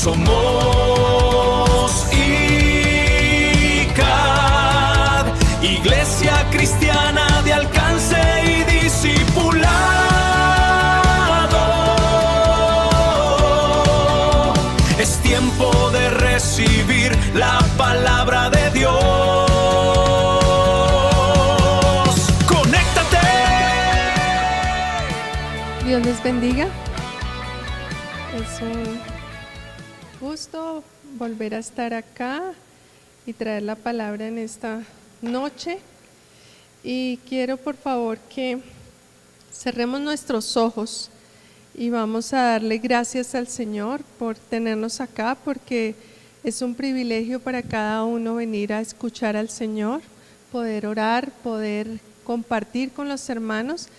Somos ICAD, Iglesia Cristiana de Alcance y Discipulado. Es tiempo de recibir la palabra de Dios. ¡Conéctate! Dios les bendiga. Es un gusto volver a estar acá y traer la palabra en esta noche. Y quiero por favor que cerremos nuestros ojos y vamos a darle gracias al Señor por tenernos acá, porque es un privilegio para cada uno venir a escuchar al Señor, poder orar, poder compartir con los hermanos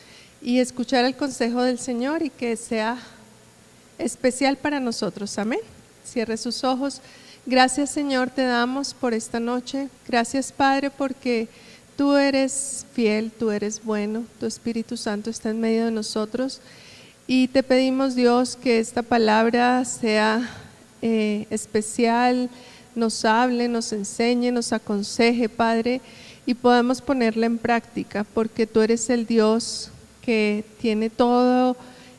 y escuchar el consejo del Señor, y que sea especial para nosotros. Amén. Cierre sus ojos. Gracias, Señor, te damos por esta noche. Gracias, Padre, porque tú eres fiel, tú eres bueno, tu Espíritu Santo está en medio de nosotros, y te pedimos, Dios, que esta palabra sea especial, nos hable, nos enseñe, nos aconseje, Padre, y podamos ponerla en práctica, porque tú eres el Dios que tiene todo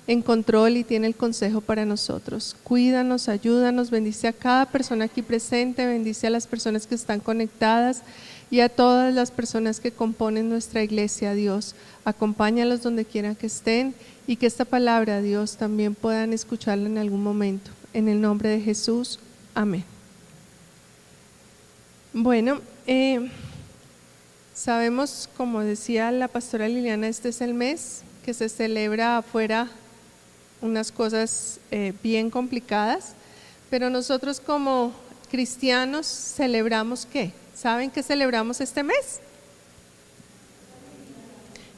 en control y tiene el consejo para nosotros. Cuídanos, ayúdanos, bendice a cada persona aquí presente, bendice a las personas que están conectadas y a todas las personas que componen nuestra iglesia, Dios. Acompáñalos donde quiera que estén, y que esta palabra, Dios, también puedan escucharla en algún momento. En el nombre de Jesús, amén. Bueno, sabemos, como decía la pastora Liliana, este es el mes que se celebra afuera unas cosas bien complicadas, pero nosotros como cristianos celebramos ¿qué? ¿Saben qué celebramos este mes?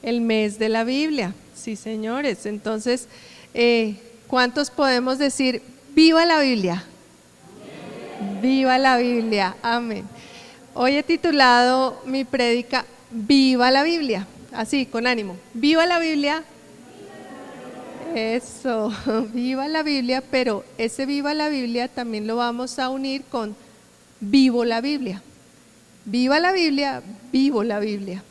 El mes de la Biblia, sí, señores. Entonces, ¿cuántos podemos decir viva la Biblia? Viva la Biblia, amén. Hoy he titulado mi prédica Viva la Biblia, así, con ánimo. Viva la Biblia. Eso, viva la Biblia, pero ese viva la Biblia también lo vamos a unir con vivo la Biblia. Viva la Biblia, vivo la Biblia.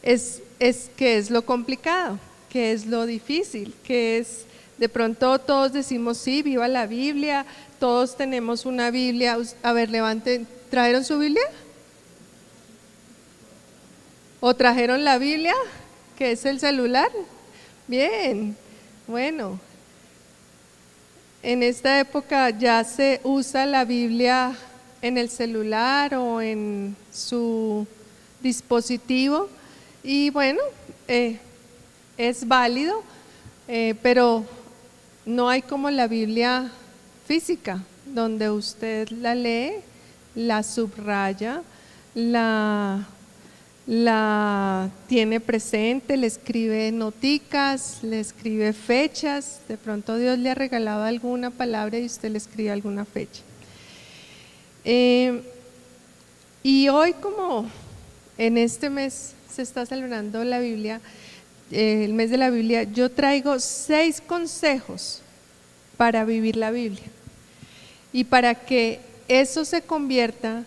¿Qué es lo complicado? ¿Qué es lo difícil? ¿Qué es? De pronto todos decimos sí, viva la Biblia, todos tenemos una Biblia. A ver, levanten, ¿trajeron su Biblia? ¿O trajeron la Biblia, que es el celular? Bien. Bueno, en esta época ya se usa la Biblia en el celular o en su dispositivo, y bueno, es válido, pero no hay como la Biblia física, donde usted la lee, la subraya, la tiene presente, le escribe noticas, le escribe fechas. De pronto Dios le ha regalado alguna palabra y usted le escribe alguna fecha. Y hoy, como en este mes se está celebrando la Biblia, el mes de la Biblia, yo traigo 6 consejos para vivir la Biblia y para que eso se convierta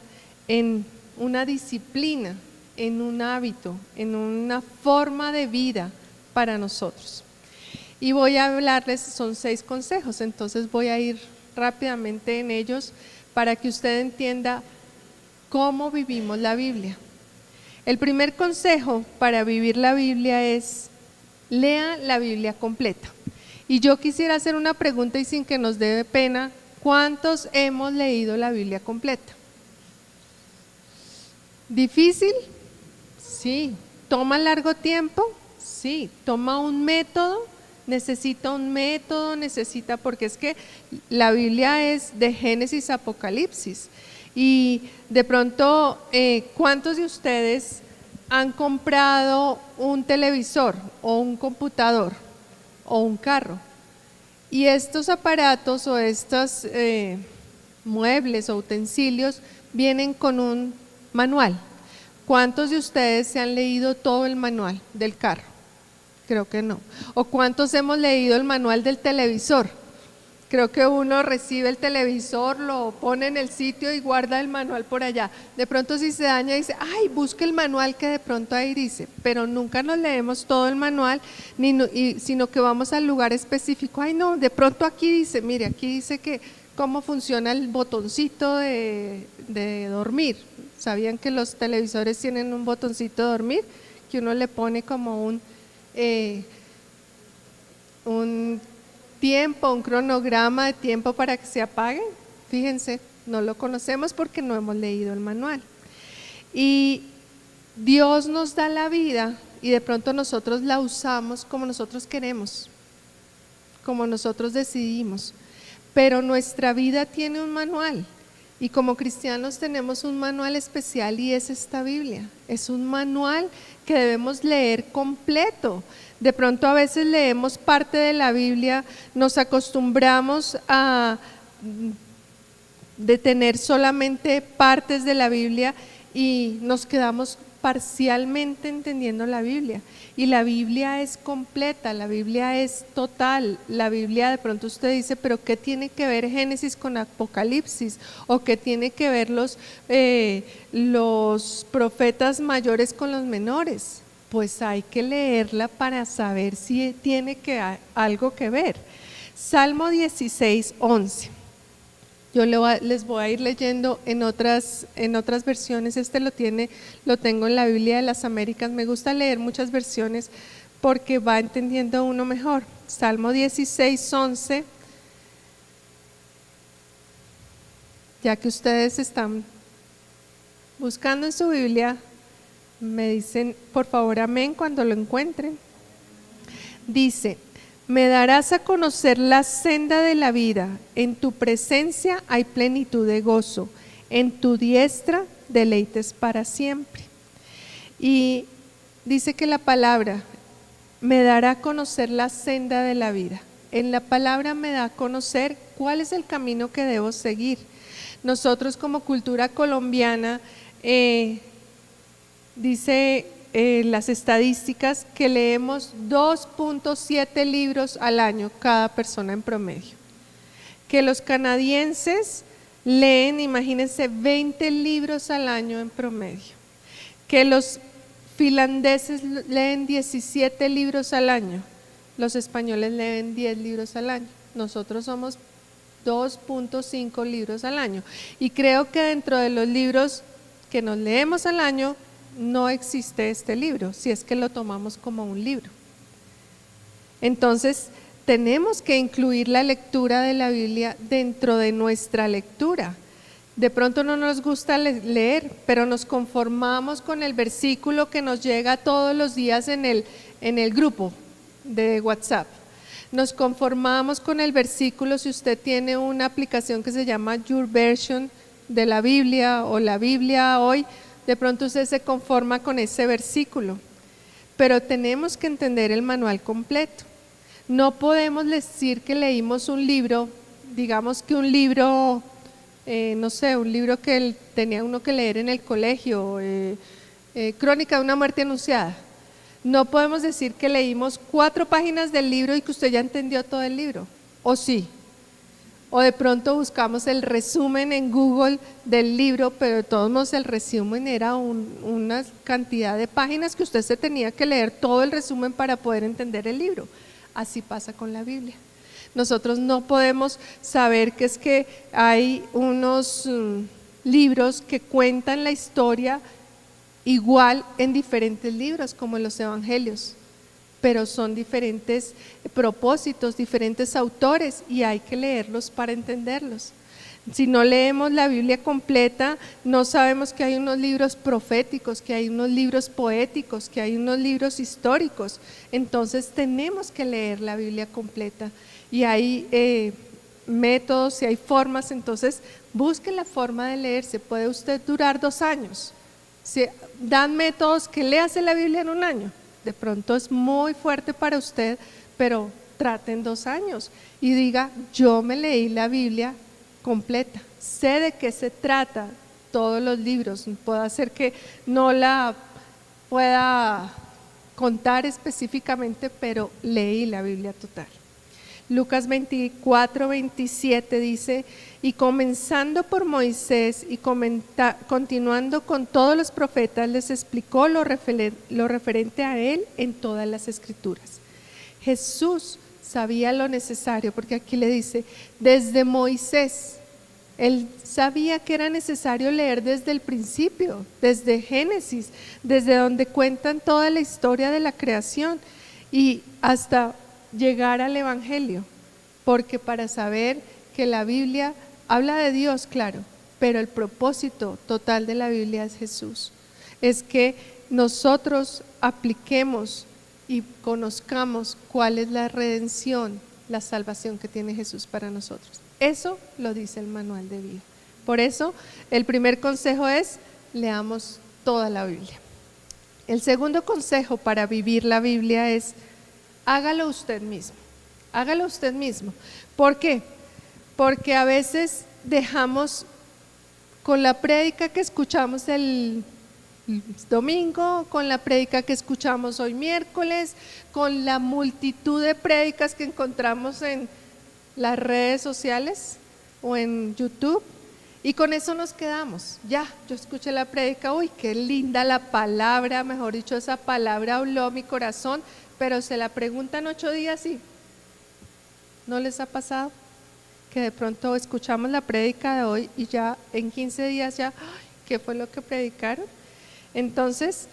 en una disciplina, en un hábito, en una forma de vida para nosotros. Y voy a hablarles, son 6 consejos, entonces voy a ir rápidamente en ellos para que usted entienda cómo vivimos la Biblia. El primer consejo para vivir la Biblia es: lea la Biblia completa. Y yo quisiera hacer una pregunta, y sin que nos dé pena, ¿cuántos hemos leído la Biblia completa? ¿Difícil? Sí. ¿Toma largo tiempo? Sí. ¿Toma un método? Necesita un método, porque es que la Biblia es de Génesis a Apocalipsis. Y de pronto, ¿cuántos de ustedes han comprado un televisor o un computador o un carro? Y estos aparatos o estos muebles o utensilios vienen con un manual. ¿Cuántos de ustedes se han leído todo el manual del carro? Creo que no. ¿O cuántos hemos leído el manual del televisor? Creo que uno recibe el televisor, lo pone en el sitio y guarda el manual por allá. De pronto si se daña dice, ay, busque el manual que de pronto ahí dice, pero nunca nos leemos todo el manual, sino que vamos al lugar específico. Ay, no, de pronto aquí dice, mire, aquí dice que cómo funciona el botoncito de dormir. ¿Sabían que los televisores tienen un botoncito de dormir? Que uno le pone como un tiempo, un cronograma de tiempo para que se apaguen. Fíjense, no lo conocemos porque no hemos leído el manual. Y Dios nos da la vida y de pronto nosotros la usamos como nosotros queremos, como nosotros decidimos, pero nuestra vida tiene un manual. Y como cristianos tenemos un manual especial y es esta Biblia. Es un manual que debemos leer completo. De pronto a veces leemos parte de la Biblia, nos acostumbramos a detener solamente partes de la Biblia y nos quedamos parcialmente entendiendo la Biblia. Y la Biblia es completa, la Biblia es total. La Biblia, de pronto usted dice, pero ¿qué tiene que ver Génesis con Apocalipsis? ¿O qué tiene que ver los profetas mayores con los menores? Pues hay que leerla para saber si tiene algo que ver. Salmo 16, 11. Yo les voy a ir leyendo en otras versiones. Lo tengo en la Biblia de las Américas. Me gusta leer muchas versiones porque va entendiendo uno mejor. Salmo 16, 11. Ya que ustedes están buscando en su Biblia, me dicen por favor amén cuando lo encuentren. Dice: me darás a conocer la senda de la vida, en tu presencia hay plenitud de gozo, en tu diestra deleites para siempre. Y dice que la palabra me dará a conocer la senda de la vida. En la palabra me da a conocer cuál es el camino que debo seguir. Nosotros como cultura colombiana, dice las estadísticas que leemos 2.7 libros al año cada persona en promedio, que los canadienses leen, imagínense, 20 libros al año en promedio, que los finlandeses leen 17 libros al año, los españoles leen 10 libros al año, nosotros somos 2.5 libros al año, y creo que dentro de los libros que nos leemos al año no existe este libro, si es que lo tomamos como un libro. Entonces tenemos que incluir la lectura de la Biblia dentro de nuestra lectura. De pronto no nos gusta leer, pero nos conformamos con el versículo que nos llega todos los días en el grupo de WhatsApp. Nos conformamos con el versículo, si usted tiene una aplicación que se llama Your Version de la Biblia o la Biblia hoy, de pronto usted se conforma con ese versículo, pero tenemos que entender el manual completo. No podemos decir que leímos un libro, digamos que un libro, no sé, un libro que tenía uno que leer en el colegio, Crónica de una muerte anunciada. No podemos decir que leímos 4 páginas del libro y que usted ya entendió todo el libro, ¿o sí? O de pronto buscamos el resumen en Google del libro, pero de todos modos el resumen era una cantidad de páginas que usted se tenía que leer todo el resumen para poder entender el libro. Así pasa con la Biblia. Nosotros no podemos saber que es que hay unos libros que cuentan la historia igual en diferentes libros, como en los evangelios, pero son diferentes propósitos, diferentes autores y hay que leerlos para entenderlos. Si no leemos la Biblia completa, no sabemos que hay unos libros proféticos, que hay unos libros poéticos, que hay unos libros históricos. Entonces tenemos que leer la Biblia completa y hay métodos y hay formas. Entonces busque la forma de leerse. Puede usted durar 2 años. Si dan métodos que léase la Biblia en 1 año. De pronto es muy fuerte para usted, pero traten 2 años y diga: yo me leí la Biblia completa, sé de qué se trata todos los libros. Puede ser que no la pueda contar específicamente, pero leí la Biblia total. Lucas 24, 27 dice, y comenzando por Moisés y continuando con todos los profetas, les explicó lo referente a él en todas las escrituras. Jesús sabía lo necesario, porque aquí le dice, desde Moisés, él sabía que era necesario leer desde el principio, desde Génesis, desde donde cuentan toda la historia de la creación y hasta llegar al Evangelio, porque para saber que la Biblia habla de Dios, claro, pero el propósito total de la Biblia es Jesús, es que nosotros apliquemos y conozcamos cuál es la redención, la salvación que tiene Jesús para nosotros. Eso lo dice el manual de vida. Por eso el primer consejo es, leamos toda la Biblia. El segundo consejo para vivir la Biblia es, hágalo usted mismo, hágalo usted mismo. ¿Por qué? Porque a veces dejamos con la prédica que escuchamos el domingo, con la prédica que escuchamos hoy miércoles, con la multitud de prédicas que encontramos en las redes sociales o en YouTube, y con eso nos quedamos. Ya, yo escuché la prédica, uy, qué linda la palabra, mejor dicho, esa palabra habló mi corazón, pero se la preguntan 8 días y ¿no les ha pasado? Que de pronto escuchamos la prédica de hoy y ya en 15 días ya, ¿qué fue lo que predicaron? Entonces,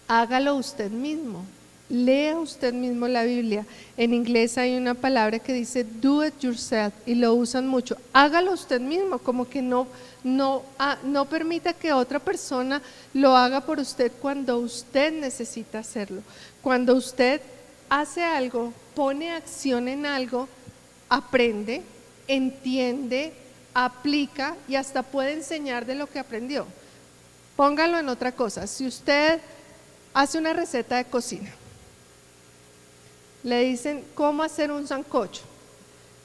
hágalo usted mismo, lea usted mismo la Biblia. En inglés hay una palabra que dice do it yourself y lo usan mucho. Hágalo usted mismo, como que no permita que otra persona lo haga por usted cuando usted necesita hacerlo. Cuando usted hace algo, pone acción en algo, aprende, entiende, aplica y hasta puede enseñar de lo que aprendió. Póngalo en otra cosa. Si usted hace una receta de cocina, le dicen cómo hacer un sancocho,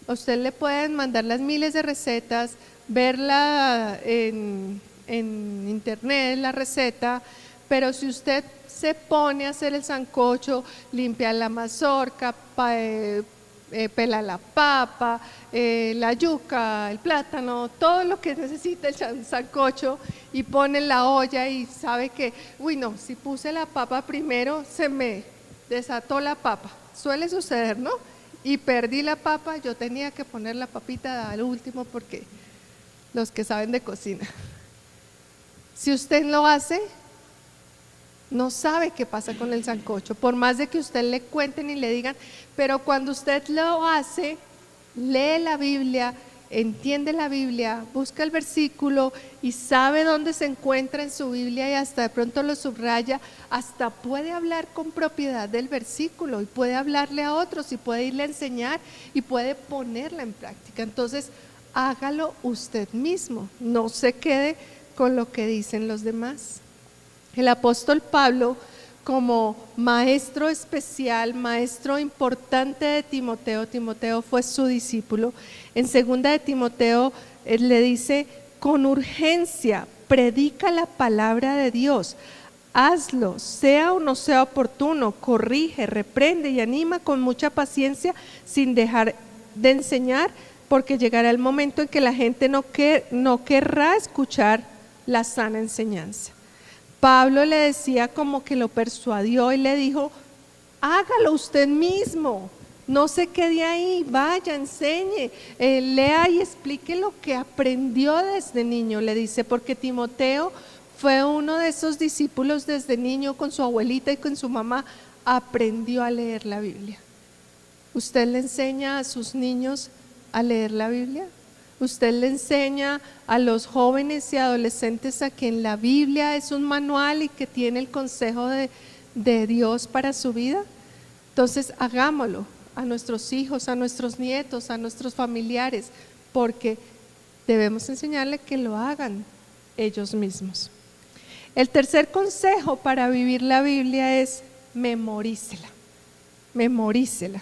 a usted le pueden mandar las miles de recetas, verla en internet, la receta, pero si usted se pone a hacer el sancocho, limpia la mazorca, pela la papa, la yuca, el plátano, todo lo que necesita el sancocho, y pone en la olla y sabe que, uy no, si puse la papa primero se me desató la papa, suele suceder, ¿no? Y perdí la papa, yo tenía que poner la papita al último porque los que saben de cocina. Si usted lo hace, no sabe qué pasa con el sancocho, por más de que usted le cuenten y le digan, pero cuando usted lo hace, lee la Biblia, entiende la Biblia, busca el versículo y sabe dónde se encuentra en su Biblia y hasta de pronto lo subraya, hasta puede hablar con propiedad del versículo y puede hablarle a otros y puede irle a enseñar y puede ponerla en práctica. Entonces, hágalo usted mismo, no se quede con lo que dicen los demás. El apóstol Pablo, como maestro especial, maestro importante de Timoteo, Timoteo fue su discípulo, en 2 de Timoteo él le dice, con urgencia, predica la palabra de Dios, hazlo, sea o no sea oportuno, corrige, reprende y anima con mucha paciencia sin dejar de enseñar, porque llegará el momento en que la gente no querrá escuchar la sana enseñanza. Pablo le decía, como que lo persuadió y le dijo, hágalo usted mismo, no se quede ahí, vaya, enseñe, lea y explique lo que aprendió desde niño, le dice, porque Timoteo fue uno de esos discípulos desde niño, con su abuelita y con su mamá, aprendió a leer la Biblia. ¿Usted le enseña a sus niños a leer la Biblia? ¿Usted le enseña a los jóvenes y adolescentes a que en la Biblia es un manual y que tiene el consejo de Dios para su vida? Entonces hagámoslo a nuestros hijos, a nuestros nietos, a nuestros familiares, porque debemos enseñarles que lo hagan ellos mismos. El tercer consejo para vivir la Biblia es memorícela, memorícela.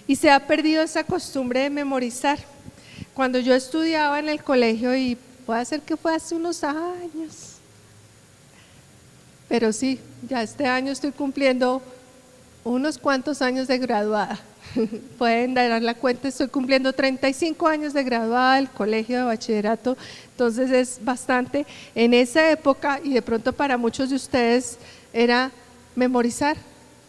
Y se ha perdido esa costumbre de memorizar. Cuando yo estudiaba en el colegio, y puede ser que fue hace unos años, pero sí, ya este año estoy cumpliendo unos cuantos años de graduada. Pueden dar la cuenta, estoy cumpliendo 35 años de graduada del colegio de bachillerato, entonces es bastante. En esa época, y de pronto para muchos de ustedes, era memorizar,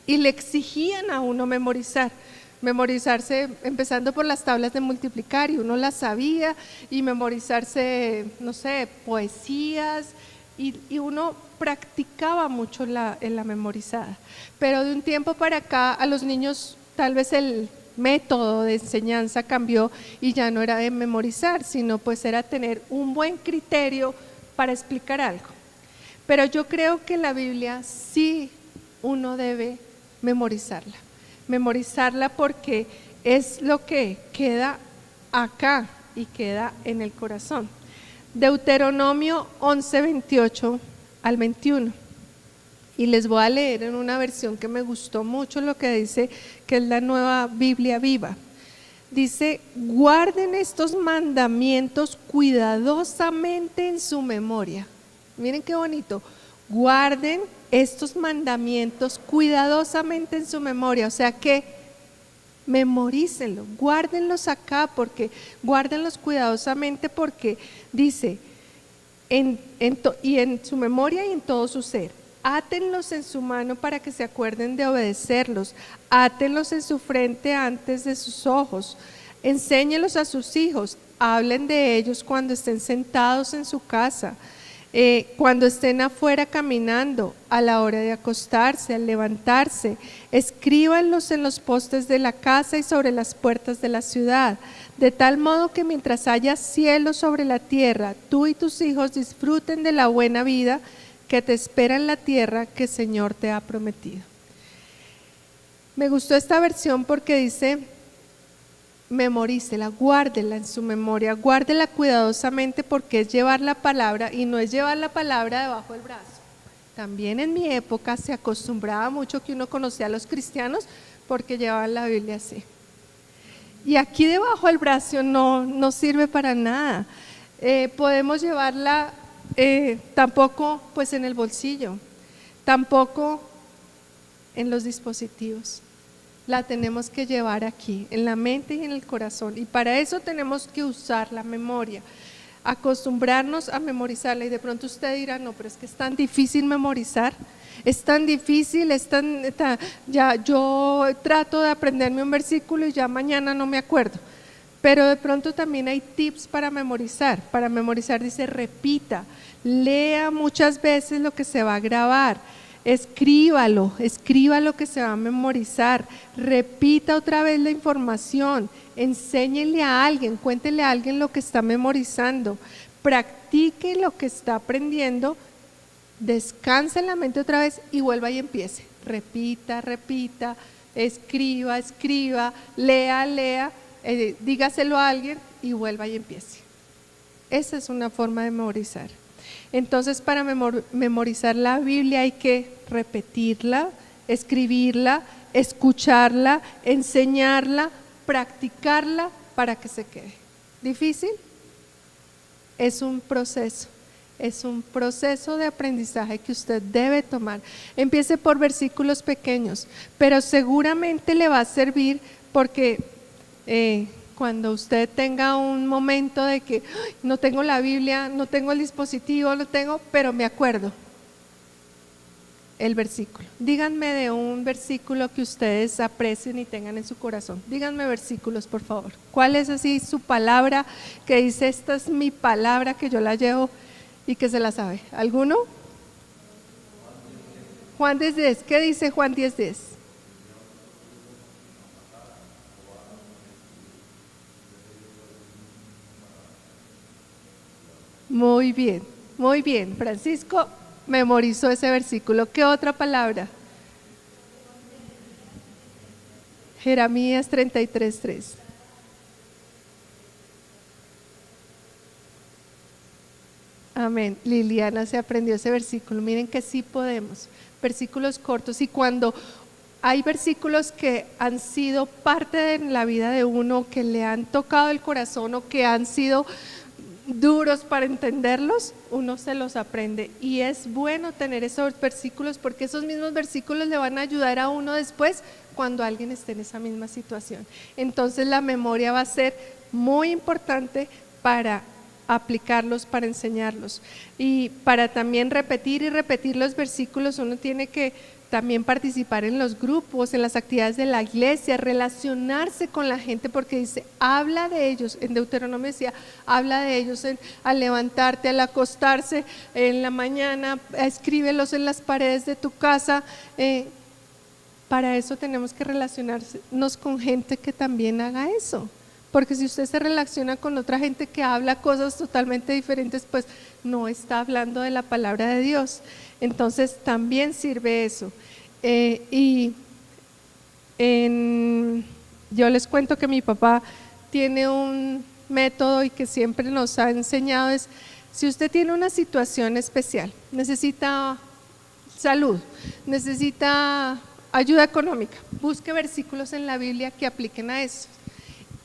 y le exigían a uno memorizarse, empezando por las tablas de multiplicar, y uno las sabía, y memorizarse, no sé, poesías, y uno practicaba mucho en la memorizada. Pero de un tiempo para acá a los niños tal vez el método de enseñanza cambió y ya no era de memorizar, sino pues era tener un buen criterio para explicar algo. Pero yo creo que la Biblia sí uno debe memorizarla porque es lo que queda acá y queda en el corazón. Deuteronomio 11, 28 al 21. Y les voy a leer en una versión que me gustó mucho lo que dice, que es la Nueva Biblia Viva. Dice: guarden estos mandamientos cuidadosamente en su memoria. Miren qué bonito. Guarden estos mandamientos cuidadosamente en su memoria. O sea que memorícenlo, guárdenlos acá, guárdenlos cuidadosamente, porque dice, y en su memoria y en todo su ser. Átenlos en su mano para que se acuerden de obedecerlos. Átenlos en su frente antes de sus ojos. Enséñelos a sus hijos. Hablen de ellos cuando estén sentados en su casa, cuando estén afuera caminando, a la hora de acostarse, al levantarse. Escríbanlos en los postes de la casa y sobre las puertas de la ciudad, de tal modo que mientras haya cielo sobre la tierra, tú y tus hijos disfruten de la buena vida que te espera en la tierra que el Señor te ha prometido. Me gustó esta versión porque dice: memorícela, guárdela en su memoria, guárdela cuidadosamente, porque es llevar la palabra, y no es llevar la palabra debajo del brazo. También en mi época se acostumbraba mucho que uno conocía a los cristianos porque llevaban la Biblia así. Y aquí debajo del brazo no sirve para nada. Podemos llevarla tampoco pues en el bolsillo, tampoco en los dispositivos. La tenemos que llevar aquí, en la mente y en el corazón, y para eso tenemos que usar la memoria, acostumbrarnos a memorizarla. Y de pronto usted dirá: no, pero es que es tan difícil memorizar, es tan difícil, ya yo trato de aprenderme un versículo y ya mañana no me acuerdo. Pero de pronto también hay tips para memorizar. Para memorizar dice: repita, lea muchas veces lo que se va a grabar. Escriba lo que se va a memorizar, repita otra vez la información, enséñele a alguien, cuéntele a alguien lo que está memorizando, practique lo que está aprendiendo, descanse en la mente otra vez y vuelva y empiece. Repita, escriba, lea, dígaselo a alguien y vuelva y empiece. Esa es una forma de memorizar. Entonces, para memorizar la Biblia hay que repetirla, escribirla, escucharla, enseñarla, practicarla para que se quede. ¿Difícil? Es un proceso de aprendizaje que usted debe tomar. Empiece por versículos pequeños, pero seguramente le va a servir, porque cuando usted tenga un momento de que no tengo la Biblia, no tengo el dispositivo, pero me acuerdo el versículo. Díganme de un versículo que ustedes aprecien y tengan en su corazón. Díganme versículos, por favor. ¿Cuál es así su palabra que dice: esta es mi palabra, que yo la llevo y que se la sabe? ¿Alguno? Juan 10:10. ¿Qué dice Juan 10:10? Muy bien. Francisco memorizó ese versículo. ¿Qué otra palabra? Jeremías 33:3. Amén. Liliana se aprendió ese versículo. Miren que sí podemos. Versículos cortos. Y cuando hay versículos que han sido parte de la vida de uno, que le han tocado el corazón o que han sido duros para entenderlos, uno se los aprende. Y es bueno tener esos versículos porque esos mismos versículos le van a ayudar a uno después cuando alguien esté en esa misma situación. Entonces la memoria va a ser muy importante para aplicarlos, para enseñarlos. Y para también repetir y repetir los versículos, uno tiene que también participar en los grupos, en las actividades de la iglesia, relacionarse con la gente, porque dice, habla de ellos, en Deuteronomio decía, habla de ellos al levantarte, al acostarse, en la mañana, escríbelos en las paredes de tu casa. Para eso tenemos que relacionarnos con gente que también haga eso, porque si usted se relaciona con otra gente que habla cosas totalmente diferentes, pues no está hablando de la palabra de Dios. Entonces también sirve eso. Yo les cuento que mi papá tiene un método y que siempre nos ha enseñado es, si usted tiene una situación especial, necesita salud, necesita ayuda económica, busque versículos en la Biblia que apliquen a eso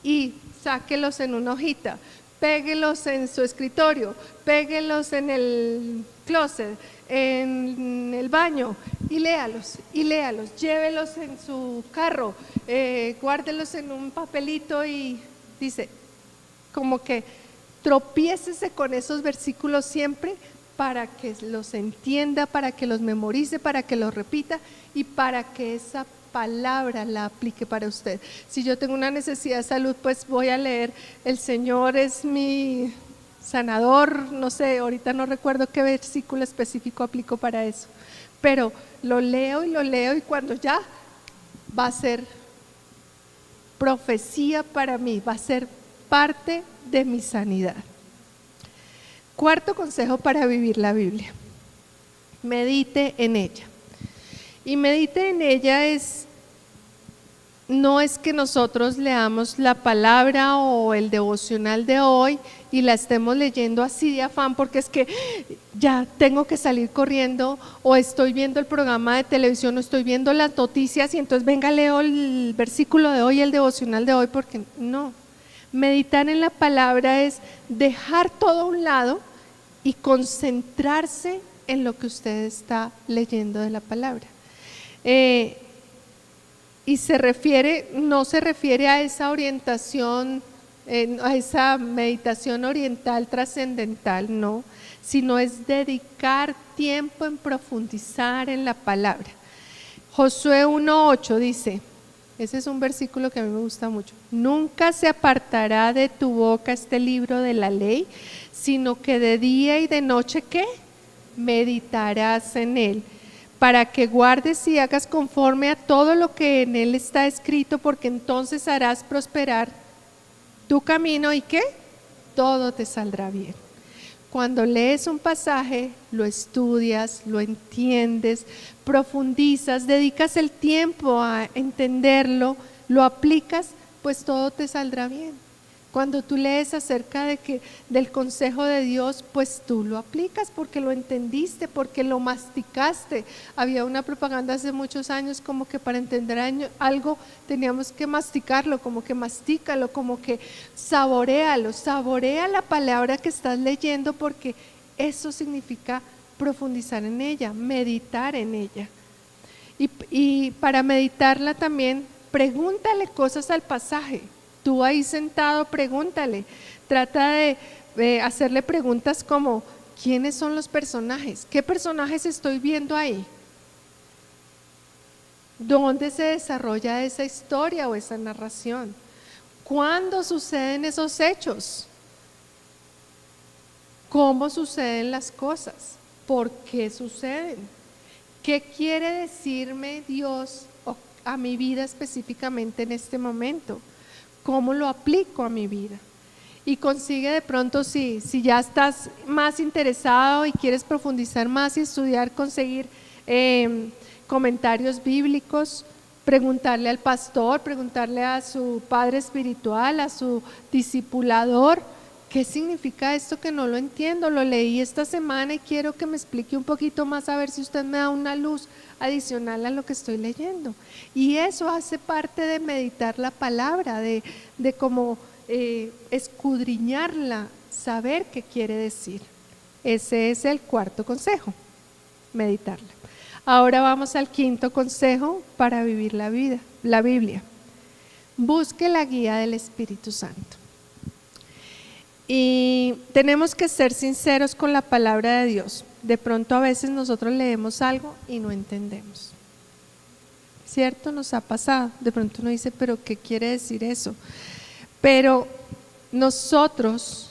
y sáquelos en una hojita, péguelos en su escritorio, péguelos en el closet, en el baño y léalos, llévelos en su carro, guárdelos en un papelito y dice, como que tropiécese con esos versículos siempre para que los entienda, para que los memorice, para que los repita y para que esa palabra la aplique para usted. Si yo tengo una necesidad de salud, pues voy a leer, el Señor es mi sanador, no sé, ahorita no recuerdo qué versículo específico aplico para eso, pero lo leo y cuando ya va a ser profecía para mí, va a ser parte de mi sanidad. Cuarto consejo para vivir la Biblia: medite en ella. Y medite en ella no es que nosotros leamos la palabra o el devocional de hoy y la estemos leyendo así de afán porque es que ya tengo que salir corriendo o estoy viendo el programa de televisión o estoy viendo las noticias y entonces venga, leo el versículo de hoy, el devocional de hoy, porque no. Meditar en la palabra es dejar todo a un lado y concentrarse en lo que usted está leyendo de la palabra. Y no se refiere a esa orientación, a esa meditación oriental trascendental, no, sino es dedicar tiempo en profundizar en la palabra. Josué 1:8 dice, ese es un versículo que a mí me gusta mucho: nunca se apartará de tu boca este libro de la ley, sino que de día y de noche, ¿qué? Meditarás en él, para que guardes y hagas conforme a todo lo que en él está escrito, porque entonces harás prosperar tu camino y ¿qué? Todo te saldrá bien. Cuando lees un pasaje, lo estudias, lo entiendes, profundizas, dedicas el tiempo a entenderlo, lo aplicas, pues todo te saldrá bien. Cuando tú lees acerca del consejo de Dios, pues tú lo aplicas porque lo entendiste, porque lo masticaste. Había una propaganda hace muchos años como que para entender algo teníamos que masticarlo, como que mastícalo, como que saboréalo, saborea la palabra que estás leyendo, porque eso significa profundizar en ella, meditar en ella. Y para meditarla también, pregúntale cosas al pasaje. Tú ahí sentado, pregúntale, trata de hacerle preguntas como, ¿quiénes son los personajes? ¿Qué personajes estoy viendo ahí? ¿Dónde se desarrolla esa historia o esa narración? ¿Cuándo suceden esos hechos? ¿Cómo suceden las cosas? ¿Por qué suceden? ¿Qué quiere decirme Dios a mi vida específicamente en este momento? ¿Cómo lo aplico a mi vida? Y consigue de pronto, si ya estás más interesado y quieres profundizar más y estudiar, conseguir comentarios bíblicos, preguntarle al pastor, preguntarle a su padre espiritual, a su discipulador, ¿qué significa esto que no lo entiendo? Lo leí esta semana y quiero que me explique un poquito más, a ver si usted me da una luz adicional a lo que estoy leyendo. Y eso hace parte de meditar la palabra, de cómo escudriñarla saber qué quiere decir. Ese es el cuarto consejo, meditarla. Ahora vamos al quinto consejo para vivir la Biblia. Busque la guía del Espíritu Santo. Y tenemos que ser sinceros con la palabra de Dios. De pronto a veces nosotros leemos algo y no entendemos. ¿Cierto? Nos ha pasado. De pronto uno dice, pero ¿qué quiere decir eso? Pero nosotros,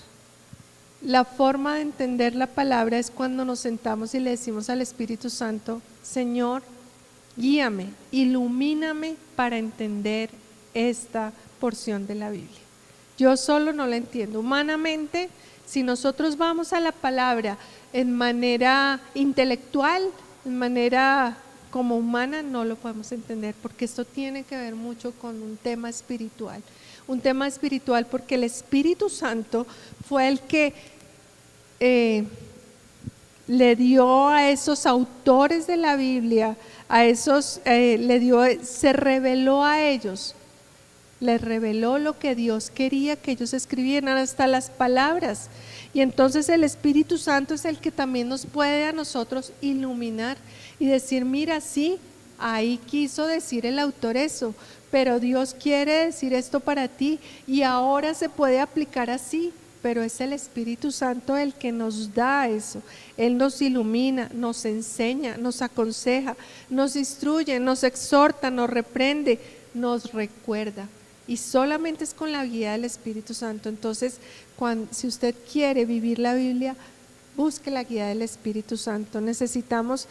la forma de entender la palabra es cuando nos sentamos y le decimos al Espíritu Santo, Señor, guíame, ilumíname para entender esta porción de la Biblia. Yo solo no la entiendo. Humanamente, si nosotros vamos a la palabra en manera intelectual, en manera como humana, no lo podemos entender, porque esto tiene que ver mucho con un tema espiritual. Un tema espiritual porque el Espíritu Santo fue el que le dio a esos autores de la Biblia, a esos, se reveló a ellos. Les reveló lo que Dios quería que ellos escribieran, hasta las palabras. Y entonces el Espíritu Santo es el que también nos puede a nosotros iluminar y decir, mira, sí, ahí quiso decir el autor eso, pero Dios quiere decir esto para ti y ahora se puede aplicar así. Pero es el Espíritu Santo el que nos da eso. Él nos ilumina, nos enseña, nos aconseja, nos instruye, nos exhorta, nos reprende, nos recuerda. Y solamente es con la guía del Espíritu Santo. Entonces, si usted quiere vivir la Biblia, busque la guía del Espíritu Santo. Necesitamos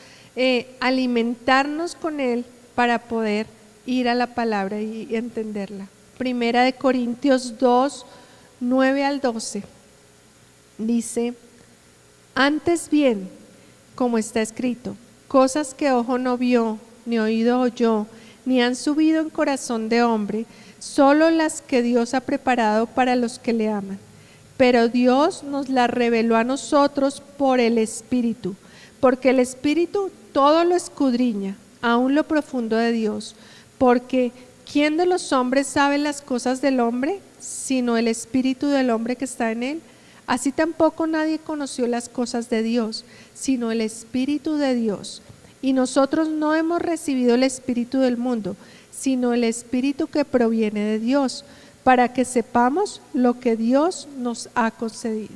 alimentarnos con Él para poder ir a la palabra y entenderla. Primera de Corintios 2, 9 al 12. Dice, antes bien, como está escrito, cosas que ojo no vio, ni oído oyó, ni han subido en corazón de hombre, solo las que Dios ha preparado para los que le aman. Pero Dios nos las reveló a nosotros por el Espíritu, porque el Espíritu todo lo escudriña, aún lo profundo de Dios, porque ¿quién de los hombres sabe las cosas del hombre, sino el Espíritu del hombre que está en él? Así tampoco nadie conoció las cosas de Dios, sino el Espíritu de Dios. Y nosotros no hemos recibido el Espíritu del mundo, sino el Espíritu que proviene de Dios, para que sepamos lo que Dios nos ha concedido.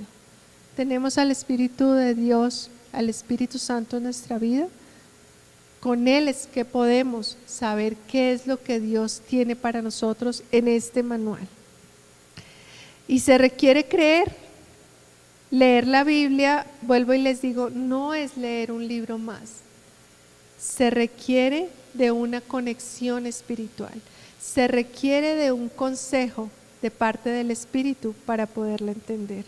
Tenemos al Espíritu de Dios, al Espíritu Santo en nuestra vida. Con Él es que podemos saber qué es lo que Dios tiene para nosotros en este manual. Y se requiere creer. Leer la Biblia, vuelvo y les digo, no es leer un libro más. Se requiere de una conexión espiritual. Se requiere de un consejo de parte del Espíritu para poderla entender.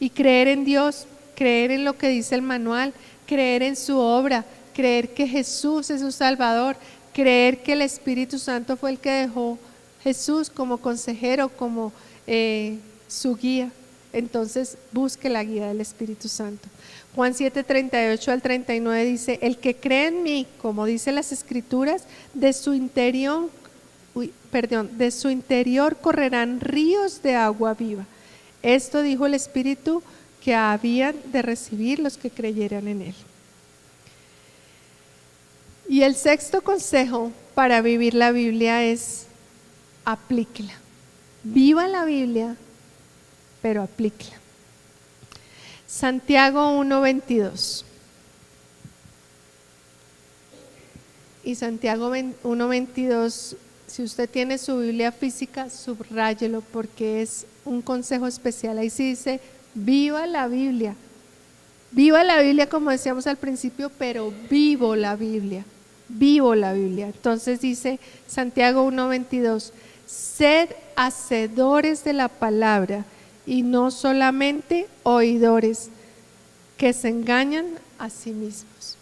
Y creer en Dios, creer en lo que dice el manual, creer en su obra, creer que Jesús es su Salvador, creer que el Espíritu Santo fue el que dejó Jesús como consejero, como su guía. Entonces busque la guía del Espíritu Santo. Juan 7, 38 al 39 dice, el que cree en mí, como dice las Escrituras, de su interior correrán ríos de agua viva. Esto dijo el Espíritu que habían de recibir los que creyeran en él. Y el sexto consejo para vivir la Biblia es aplíquela. Viva la Biblia, pero aplíquela. Santiago 1:22. Y Santiago 1:22, si usted tiene su Biblia física, subráyelo porque es un consejo especial. Ahí sí dice, viva la Biblia. Viva la Biblia como decíamos al principio, pero vivo la Biblia. Vivo la Biblia. Entonces dice Santiago 1:22, sed hacedores de la palabra y no solamente oidores que se engañan a sí mismos.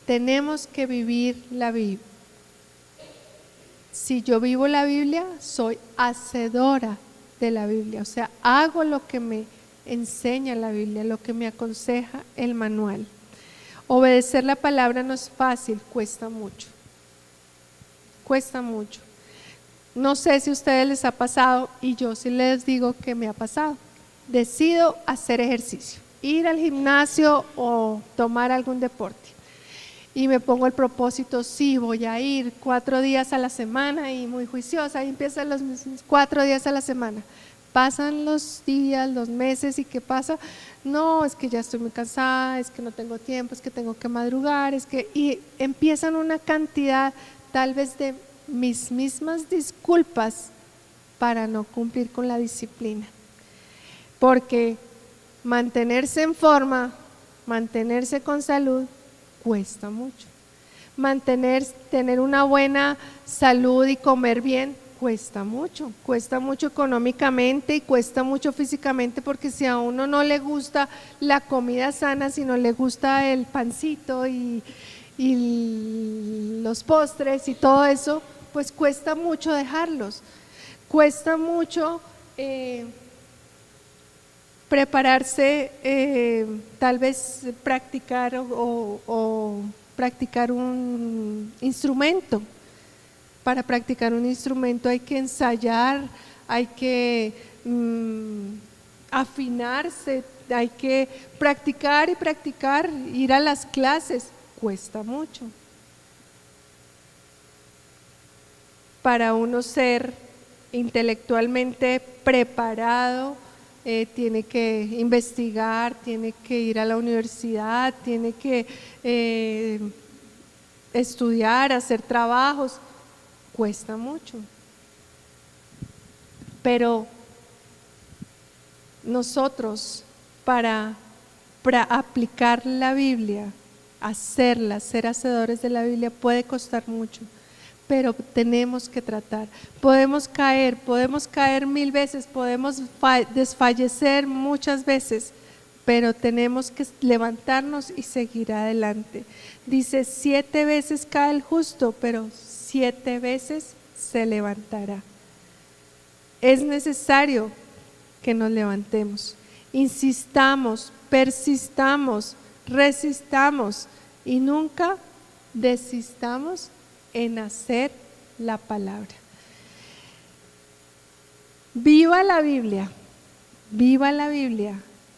Tenemos que vivir la Biblia. Si yo vivo la Biblia, soy hacedora de la Biblia, o sea, hago lo que me enseña la Biblia, lo que me aconseja el manual. Obedecer la palabra no es fácil, cuesta mucho. Cuesta mucho. No sé si a ustedes les ha pasado, y yo sí les digo que me ha pasado. decido hacer ejercicio, ir al gimnasio o tomar algún deporte. Y me pongo el propósito, sí, voy a ir 4 días a la semana y muy juiciosa, y empiezan los 4 días a la semana. Pasan los días, los meses, ¿y qué pasa? No, es que ya estoy muy cansada, es que no tengo tiempo, es que tengo que madrugar, y empiezan una cantidad tal vez de mis mismas disculpas para no cumplir con la disciplina. Porque mantenerse en forma, mantenerse con salud, cuesta mucho. Tener una buena salud y comer bien, cuesta mucho económicamente y cuesta mucho físicamente, porque si a uno no le gusta la comida sana, si no le gusta el pancito y los postres y todo eso, pues cuesta mucho dejarlos, cuesta mucho prepararse, tal vez practicar o practicar un instrumento. Para practicar un instrumento hay que ensayar, hay que afinarse, hay que practicar y practicar, ir a las clases, cuesta mucho. Para uno ser intelectualmente preparado, tiene que investigar, tiene que ir a la universidad, tiene que estudiar, hacer trabajos, cuesta mucho. Pero nosotros para aplicar la Biblia, hacerla, ser hacedores de la Biblia puede costar mucho, pero tenemos que tratar. Podemos caer 1000 veces, podemos desfallecer muchas veces, pero tenemos que levantarnos y seguir adelante. Dice, 7 veces cae el justo, pero 7 veces se levantará. Es necesario que nos levantemos, insistamos, persistamos, resistamos y nunca desistamos en hacer la palabra. Viva la Biblia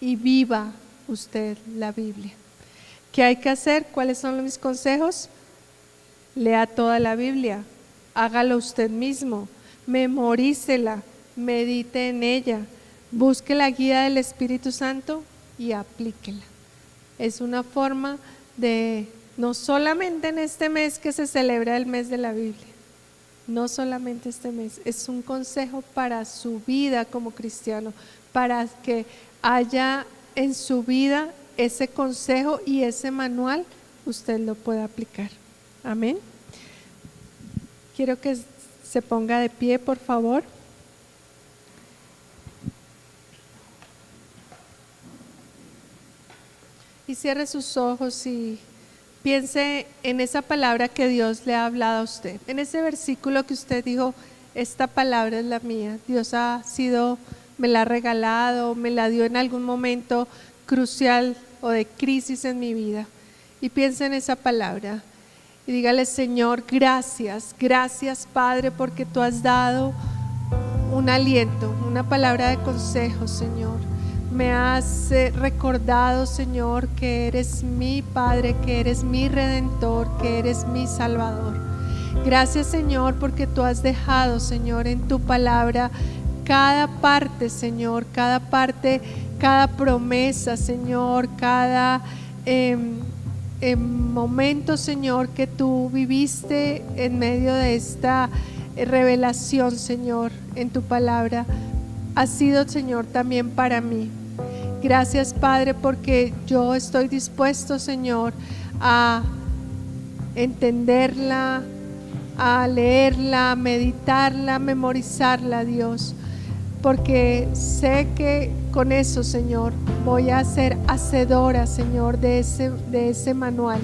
y viva usted la Biblia. ¿Qué hay que hacer? ¿Cuáles son mis consejos? Lea toda la Biblia, hágalo usted mismo, memorícela, medite en ella, busque la guía del Espíritu Santo y aplíquela. Es una forma de, no solamente en este mes que se celebra el mes de la Biblia, no solamente este mes, es un consejo para su vida como cristiano, para que haya en su vida ese consejo y ese manual, usted lo pueda aplicar. Amén. Quiero que se ponga de pie, por favor. Y cierre sus ojos y piense en esa palabra que Dios le ha hablado a usted. En ese versículo que usted dijo, esta palabra es la mía. Dios me la ha regalado, me la dio en algún momento crucial o de crisis en mi vida. Y piense en esa palabra y dígale, Señor, gracias Padre, porque tú has dado un aliento, una palabra de consejo, Señor. Me has recordado, Señor, que eres mi Padre, que eres mi Redentor, que eres mi Salvador. Gracias, Señor, porque tú has dejado, Señor, en tu palabra cada parte, Señor, cada parte, cada promesa, Señor, cada momento, Señor, que tú viviste en medio de esta revelación, Señor, en tu palabra, ha sido, Señor, también para mí. Gracias, Padre, porque yo estoy dispuesto, Señor, a entenderla, a leerla, a meditarla, a memorizarla, Dios, porque sé que con eso, Señor, voy a ser hacedora, Señor, de ese manual.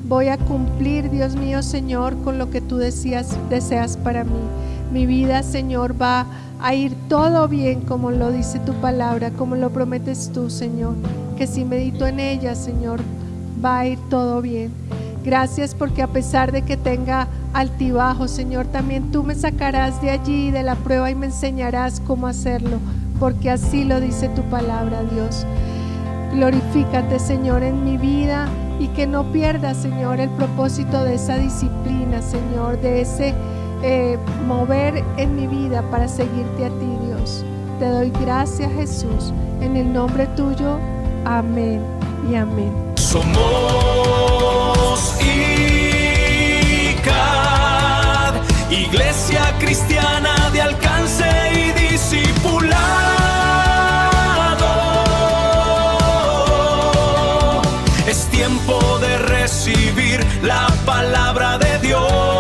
Voy a cumplir, Dios mío, Señor, con lo que tú deseas para mí. Mi vida, Señor, va a ir todo bien, como lo dice tu palabra, como lo prometes tú, Señor, que si medito en ella, Señor, va a ir todo bien. Gracias porque a pesar de que tenga altibajos, Señor, también tú me sacarás de allí, de la prueba, y me enseñarás cómo hacerlo porque así lo dice tu palabra, Dios. Glorifícate, Señor, en mi vida y que no pierda, Señor, el propósito de esa disciplina, Señor, de ese mover en mi vida para seguirte a ti, Dios. Te doy gracias, Jesús, en el nombre tuyo. Amén y amén. Somos ICAD, Iglesia Cristiana de Alcance y Discipulado. Es tiempo de recibir la palabra de Dios.